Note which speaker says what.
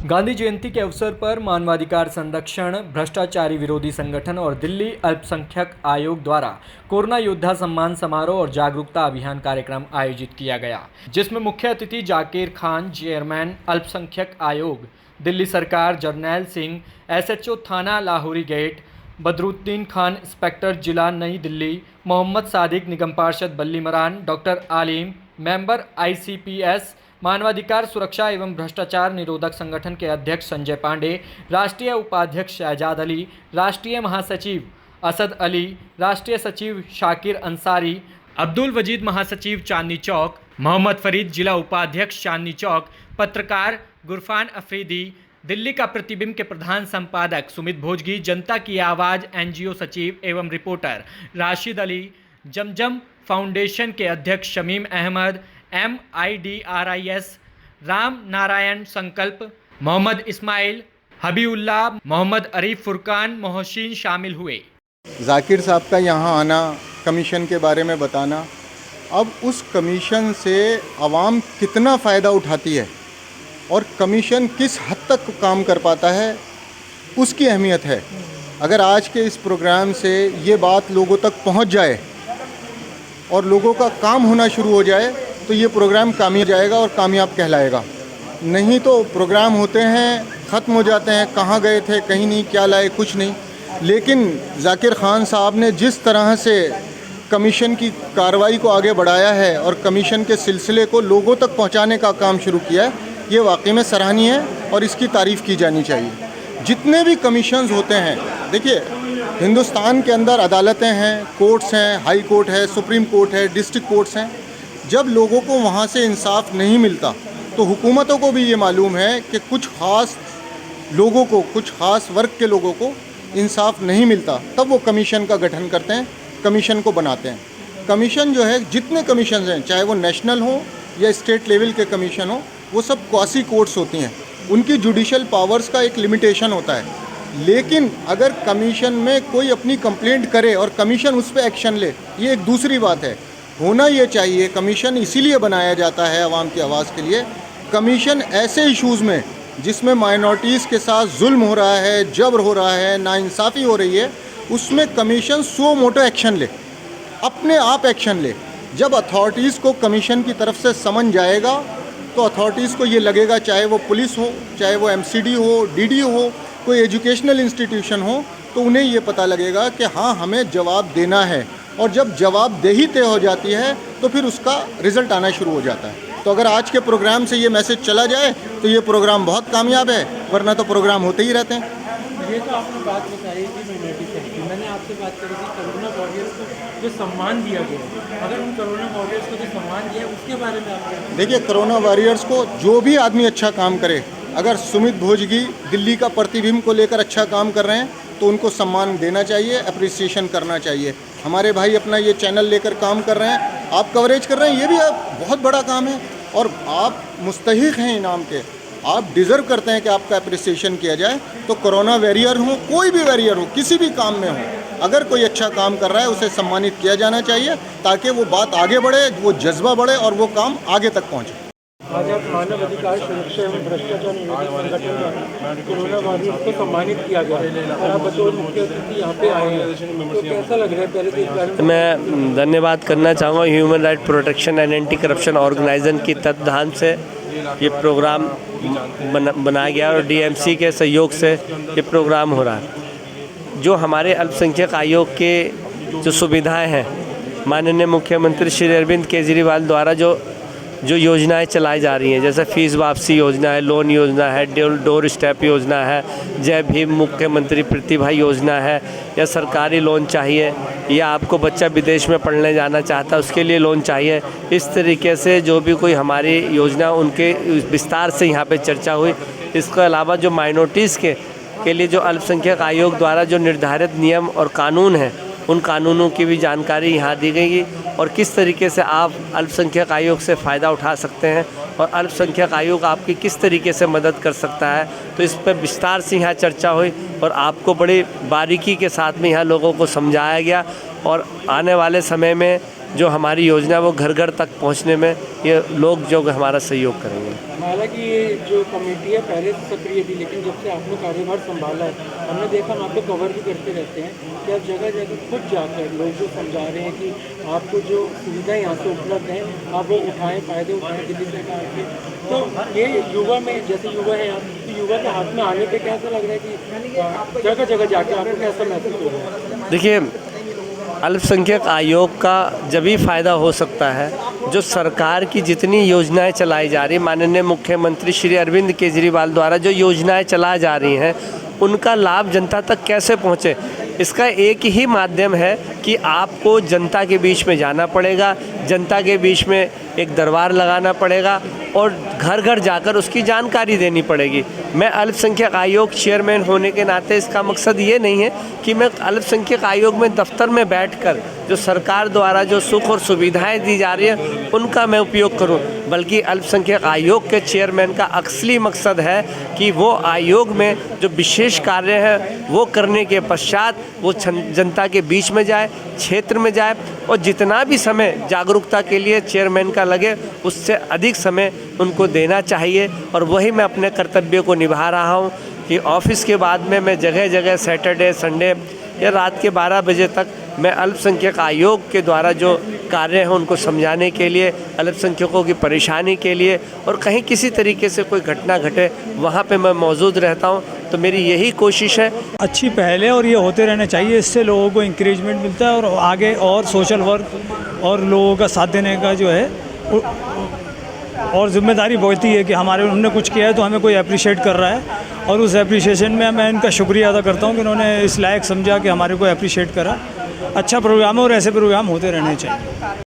Speaker 1: गांधी जयंती के अवसर पर मानवाधिकार संरक्षण, भ्रष्टाचारी विरोधी संगठन और दिल्ली अल्पसंख्यक आयोग द्वारा कोरोना योद्धा सम्मान समारोह और जागरूकता अभियान कार्यक्रम आयोजित किया गया, जिसमें मुख्य अतिथि जाकिर खान, चेयरमैन अल्पसंख्यक आयोग दिल्ली सरकार, जरनैल सिंह, एसएचओ थाना लाहौरी गेट, बदरुद्दीन खान, इंस्पेक्टर जिला नई दिल्ली, मोहम्मद सादिक, निगम पार्षद बल्लीमरान, डॉक्टर आलिम, मेंबर ICPS, मानवाधिकार सुरक्षा एवं भ्रष्टाचार निरोधक संगठन के अध्यक्ष संजय पांडे, राष्ट्रीय उपाध्यक्ष शहजाद अली, राष्ट्रीय महासचिव असद अली, राष्ट्रीय सचिव शाकिर अंसारी, अब्दुल वजीद महासचिव चांदनी चौक, मोहम्मद फरीद जिला उपाध्यक्ष चांदनी चौक, पत्रकार गुरफान अफरीदी, दिल्ली का प्रतिबिंब के प्रधान संपादक सुमित भोजगी, जनता की आवाज़ NGO सचिव एवं रिपोर्टर राशिद अली, जमजम फाउंडेशन के अध्यक्ष शमीम अहमद, MIDRIS राम नारायण संकल्प, मोहम्मद इस्माइल, हबीउल्लाह, मोहम्मद अरीफ फुरकान, मोहसिन शामिल हुए।
Speaker 2: जाकिर साहब का यहाँ आना, कमीशन के बारे में बताना, अब उस कमीशन से आवाम कितना फ़ायदा उठाती है और कमीशन किस हद तक काम कर पाता है, उसकी अहमियत है। अगर आज के इस प्रोग्राम से ये बात लोगों तक पहुँच जाए और लोगों का काम होना शुरू हो जाए तो ये प्रोग्राम कामयाब जाएगा और कामयाब कहलाएगा। नहीं तो प्रोग्राम होते हैं, ख़त्म हो जाते हैं, कहाँ गए थे, कहीं नहीं, क्या लाए, कुछ नहीं। लेकिन जाकिर खान साहब ने जिस तरह से कमीशन की कार्रवाई को आगे बढ़ाया है और कमीशन के सिलसिले को लोगों तक पहुंचाने का काम शुरू किया है, ये वाकई में सराहनीय है और इसकी तारीफ़ की जानी चाहिए। जितने भी कमीशंस होते हैं, देखिए हिंदुस्तान के अंदर अदालतें हैं, कोर्ट्स हैं, हाई कोर्ट है, सुप्रीम कोर्ट है, डिस्ट्रिक्ट कोर्ट्स हैं। जब लोगों को वहाँ से इंसाफ नहीं मिलता तो हुकूमतों को भी ये मालूम है कि कुछ ख़ास लोगों को, कुछ ख़ास वर्ग के लोगों को इंसाफ नहीं मिलता, तब वो कमीशन का गठन करते हैं, कमीशन को बनाते हैं। कमीशन जो है, जितने कमीशन हैं, चाहे वो नेशनल हो या स्टेट लेवल के कमीशन हो, वो सब क्वासी कोर्ट्स होती हैं। उनकी जुडिशल पावर्स का एक लिमिटेशन होता है। लेकिन अगर कमीशन में कोई अपनी कंप्लेंट करे और कमीशन उस पर एक्शन ले, ये एक दूसरी बात है। होना ये चाहिए, कमीशन इसीलिए बनाया जाता है आवाम की आवाज़ के लिए। कमीशन ऐसे इश्यूज़ में जिसमें माइनॉरिटीज़ के साथ जुल्म हो रहा है, जबर हो रहा है, नाइंसाफ़ी हो रही है, उसमें कमीशन सो मोटो एक्शन ले, अपने आप एक्शन ले। जब अथॉरिटीज़ को कमीशन की तरफ से समझ जाएगा तो अथॉरिटीज़ को ये लगेगा, चाहे वो पुलिस हो, चाहे वो MCD हो, DD हो, कोई एजुकेशनल इंस्टीट्यूशन हो, तो उन्हें ये पता लगेगा कि हाँ, हमें जवाब देना है। और जब जवाबदेही तय हो जाती है तो फिर उसका रिज़ल्ट आना शुरू हो जाता है। तो अगर आज के प्रोग्राम से ये मैसेज चला जाए तो ये प्रोग्राम बहुत कामयाब है, वरना तो प्रोग्राम होते ही रहते हैं।
Speaker 3: ये तो आपने बात बताई थी मिनोरिटी सेक्टर की, मैंने आपसे बात करी थी कोरोना वॉरियर्स को जो सम्मान दिया गया, अगर उन कोरोना वॉरियर्स को जो सम्मान दिया है उसके बारे में आप क्या?
Speaker 2: देखिए, कोरोना वॉरियर्स को जो भी आदमी अच्छा काम करे, अगर सुमित भोजगी दिल्ली का प्रतिबिंब को लेकर अच्छा काम कर रहे हैं तो उनको सम्मान देना चाहिए, अप्रिसिएशन करना चाहिए। हमारे भाई अपना ये चैनल लेकर काम कर रहे हैं, आप कवरेज कर रहे हैं, ये भी बहुत बड़ा काम है और आप मुस्तहिक हैं इनाम के, आप डिज़र्व करते हैं कि आपका अप्रिसिएशन किया जाए। तो कोरोना वॉरियर हो, कोई भी वॉरियर हो, किसी भी काम में हो, अगर कोई अच्छा काम कर रहा है उसे सम्मानित किया जाना चाहिए, ताकि वो बात आगे बढ़े, वो जज्बा बढ़े और वो काम आगे तक पहुँचे।
Speaker 3: आज आप मानव अधिकार सुरक्षा एवं भ्रष्टाचार निरोधक संगठन द्वारा कोरोना वॉरियर्स को सम्मानित किया गया और आप बतौर मुख्य अतिथि यहाँ पे आए हैं, तो कैसा लग रहा है? पहले तो इस बारे में
Speaker 4: मैं धन्यवाद करना चाहूँगा human right protection and anti corruption organisation की तत्वाधान से ये प्रोग्राम बनाया गया और DMC के सहयोग से ये प्रोग्राम हो रहा है। जो हमारे अल्पसंख्यक आयोग के जो सुविधाएँ हैं, माननीय मुख्यमंत्री श्री अरविंद केजरीवाल द्वारा जो योजनाएं चलाई जा रही हैं, जैसे फ़ीस वापसी योजना है, लोन योजना है, डोर स्टेप योजना है, जय भीम मुख्यमंत्री प्रतिभा योजना है, या सरकारी लोन चाहिए, या आपको बच्चा विदेश में पढ़ने जाना चाहता है उसके लिए लोन चाहिए। इस तरीके से जो भी कोई हमारी योजना, उनके विस्तार से यहाँ पे चर्चा हुई। इसके अलावा जो माइनॉरिटीज़ के लिए जो अल्पसंख्यक आयोग द्वारा जो निर्धारित नियम और कानून हैं, उन कानूनों की भी जानकारी यहाँ दी गई और किस तरीके से आप अल्पसंख्यक आयोग से फ़ायदा उठा सकते हैं और अल्पसंख्यक आयोग आपकी किस तरीके से मदद कर सकता है। तो इस पर विस्तार से यहाँ चर्चा हुई और आपको बड़ी बारीकी के साथ में यहाँ लोगों को समझाया गया और आने वाले समय में जो हमारी योजना वो घर घर तक पहुंचने में ये लोग जो हमारा सहयोग करेंगे।
Speaker 3: हालांकि ये जो कमेटी है पहले से सक्रिय थी, लेकिन जब से आपने कार्यभार संभाला है हमने देखा, हम आपको कवर भी करते रहते हैं कि आप जगह जगह खुद जाकर लोग जो समझा रहे हैं कि आपको जो सुविधाएं यहाँ से उपलब्ध हैं आप वो उठाएं, फ़ायदे उठाएं दिल्ली सरकार के। तो ये युवा में, जैसे युवा है आप, तो युवा के हाथ में आने पे कैसा लग रहा है कि जगह जगह जाके आपको कैसा महसूस हो रहा है?
Speaker 4: देखिए, अल्पसंख्यक आयोग का जब ही फ़ायदा हो सकता है जो सरकार की जितनी योजनाएं चलाई जा रही, माननीय मुख्यमंत्री श्री अरविंद केजरीवाल द्वारा जो योजनाएं चलाई जा रही हैं उनका लाभ जनता तक कैसे पहुंचे। इसका एक ही माध्यम है कि आपको जनता के बीच में जाना पड़ेगा, जनता के बीच में एक दरबार लगाना पड़ेगा और घर घर जाकर उसकी जानकारी देनी पड़ेगी। मैं अल्पसंख्यक आयोग चेयरमैन होने के नाते इसका मकसद ये नहीं है कि मैं अल्पसंख्यक आयोग में दफ्तर में बैठकर जो सरकार द्वारा जो सुख और सुविधाएं दी जा रही हैं उनका मैं उपयोग करूं, बल्कि अल्पसंख्यक आयोग के चेयरमैन का असली मकसद है कि वो आयोग में जो विशेष कार्य हैं वो करने के पश्चात वो जनता के बीच में जाए, क्षेत्र में जाए और जितना भी समय जागरूकता के लिए चेयरमैन का लगे उससे अधिक समय उनको देना चाहिए। और वही मैं अपने कर्तव्य को निभा रहा हूँ कि ऑफिस के बाद में मैं जगह जगह सैटरडे संडे या रात के 12 बजे तक मैं अल्पसंख्यक आयोग के द्वारा जो कार्य हैं उनको समझाने के लिए, अल्पसंख्यकों की परेशानी के लिए और कहीं किसी तरीके से कोई घटना घटे वहाँ पे मैं मौजूद रहता हूँ। तो मेरी यही कोशिश है।
Speaker 5: अच्छी पहल है और ये होते रहने चाहिए, इससे लोगों को इंकरेजमेंट मिलता है और आगे और सोशल वर्क और लोगों का साथ देने का जो है और जिम्मेदारी बढ़ती है कि हमने कुछ किया है तो हमें कोई अप्रिशिएट कर रहा है और उस एप्रिशिएशन में मैं इनका शुक्रिया अदा करता हूँ कि उन्होंने इस लायक समझा कि हमारे को अप्रिशिएट करा। अच्छा प्रोग्राम है और ऐसे प्रोग्राम होते रहने चाहिए।